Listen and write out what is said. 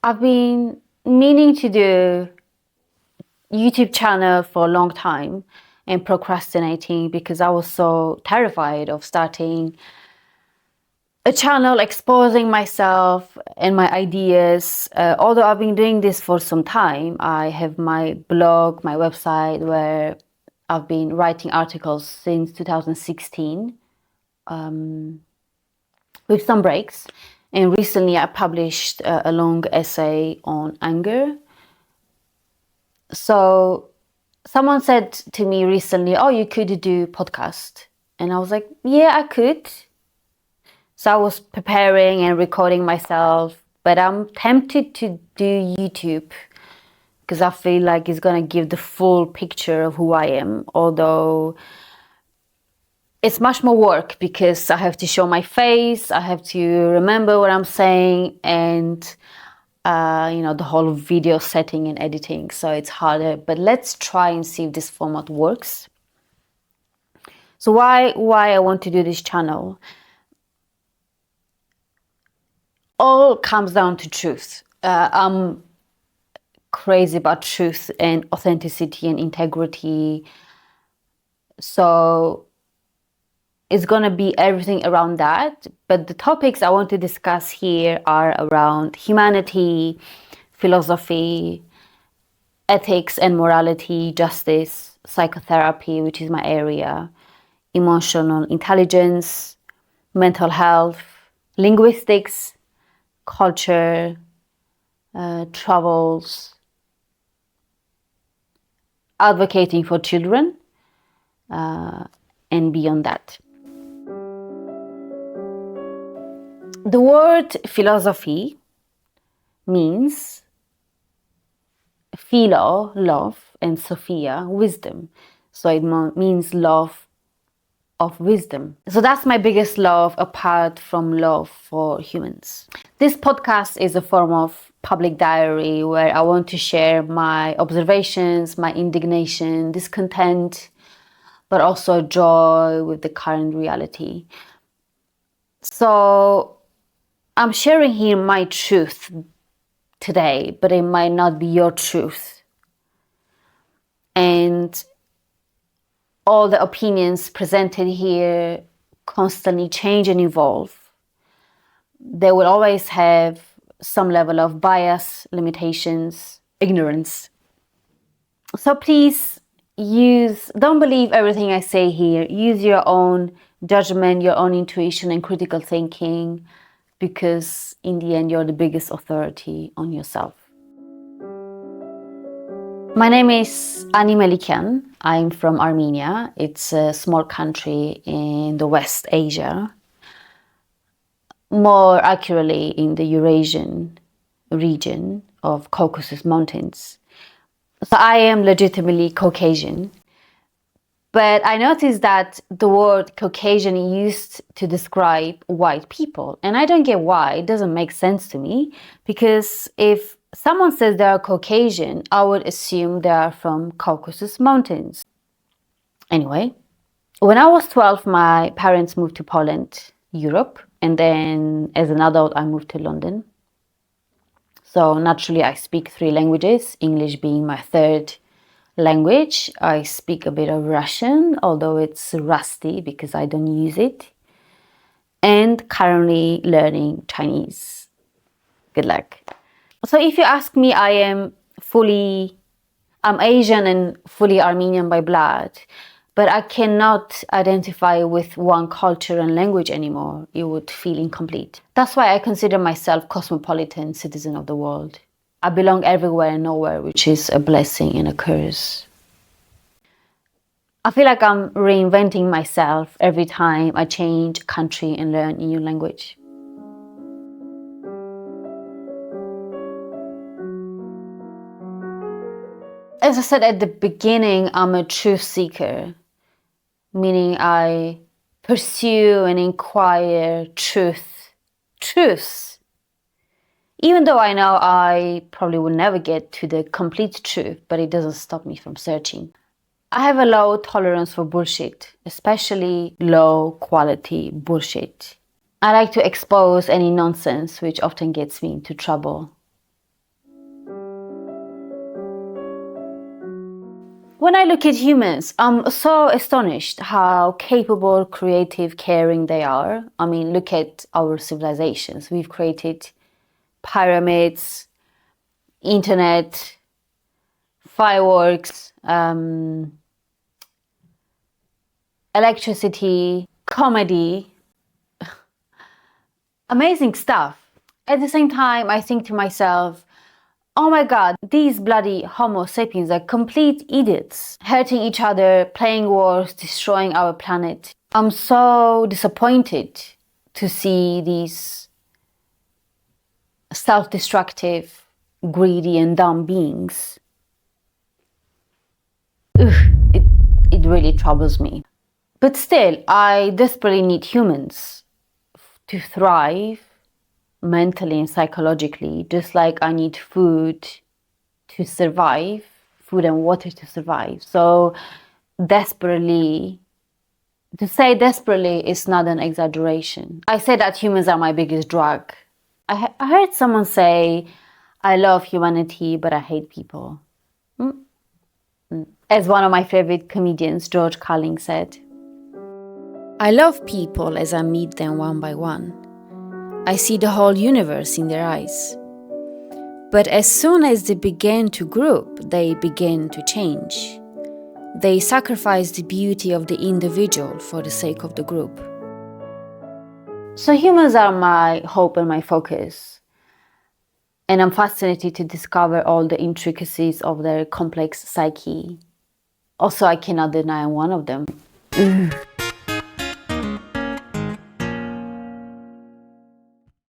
I've been meaning to do YouTube channel for a long time and procrastinating because I was so terrified of starting a channel, exposing myself and my ideas. Although I've been doing this for some time, I have my blog, my website where I've been writing articles since 2016 with some breaks. And recently I published a long essay on anger. So someone said to me recently, oh, you could do podcast. And I was like, yeah, I could. So I was preparing and recording myself, but I'm tempted to do YouTube because I feel like it's going to give the full picture of who I am. Although it's much more work because I have to show my face, I have to remember what I'm saying, and the whole video setting and editing, so it's harder. But let's try and see if this format works. So why I want to do this channel? All comes down to truth. I'm crazy about truth and authenticity and integrity. So it's going to be everything around that. But the topics I want to discuss here are around humanity, philosophy, ethics and morality, justice, psychotherapy, which is my area, emotional intelligence, mental health, linguistics, culture, travels, advocating for children, and beyond that. The word philosophy means philo, love, and sophia, wisdom. So it means love of wisdom. So that's my biggest love apart from love for humans. This podcast is a form of public diary where I want to share my observations, my indignation, discontent, but also joy with the current reality. So I'm sharing here my truth today, but it might not be your truth. And all the opinions presented here constantly change and evolve. They will always have some level of bias, limitations, ignorance. So please don't believe everything I say here. Use your own judgment, your own intuition and critical thinking, because in the end, you're the biggest authority on yourself. My name is Ani Melikian. I'm from Armenia. It's a small country in the West Asia, more accurately in the Eurasian region of Caucasus Mountains. So I am legitimately Caucasian. But I noticed that the word Caucasian used to describe white people. And I don't get why. It doesn't make sense to me. Because if someone says they are Caucasian, I would assume they are from Caucasus Mountains. Anyway, when I was 12, my parents moved to Poland, Europe. And then as an adult, I moved to London. So naturally, I speak 3 languages, English being my third language. I speak a bit of Russian, although it's rusty because I don't use it. And currently learning Chinese. Good luck. So if you ask me, I'm Asian and fully Armenian by blood, but I cannot identify with one culture and language anymore. It would feel incomplete. That's why I consider myself cosmopolitan citizen of the world. I belong everywhere and nowhere, which is a blessing and a curse. I feel like I'm reinventing myself every time I change country and learn a new language. As I said at the beginning, I'm a truth seeker, meaning I pursue and inquire truths. Even though I know I probably will never get to the complete truth, but it doesn't stop me from searching. I have a low tolerance for bullshit, especially low quality bullshit. I like to expose any nonsense which often gets me into trouble. When I look at humans, I'm so astonished how capable, creative, caring they are. I mean, look at our civilizations. We've created pyramids, internet, fireworks, electricity, comedy, amazing stuff. At the same time, I think to myself, oh my God, these bloody Homo sapiens are complete idiots, hurting each other, playing wars, destroying our planet. I'm so disappointed to see these self-destructive, greedy and dumb beings. Ugh, it really troubles me. But still, I desperately need humans to thrive mentally and psychologically, just like I need food to survive, food and water to survive. So desperately, to say desperately is not an exaggeration. I say that humans are my biggest drug. I heard someone say, I love humanity, but I hate people. As one of my favorite comedians, George Carlin, said, I love people as I meet them one by one. I see the whole universe in their eyes. But as soon as they begin to group, they begin to change. They sacrifice the beauty of the individual for the sake of the group. So humans are my hope and my focus. And I'm fascinated to discover all the intricacies of their complex psyche. Also, I cannot deny I'm one of them.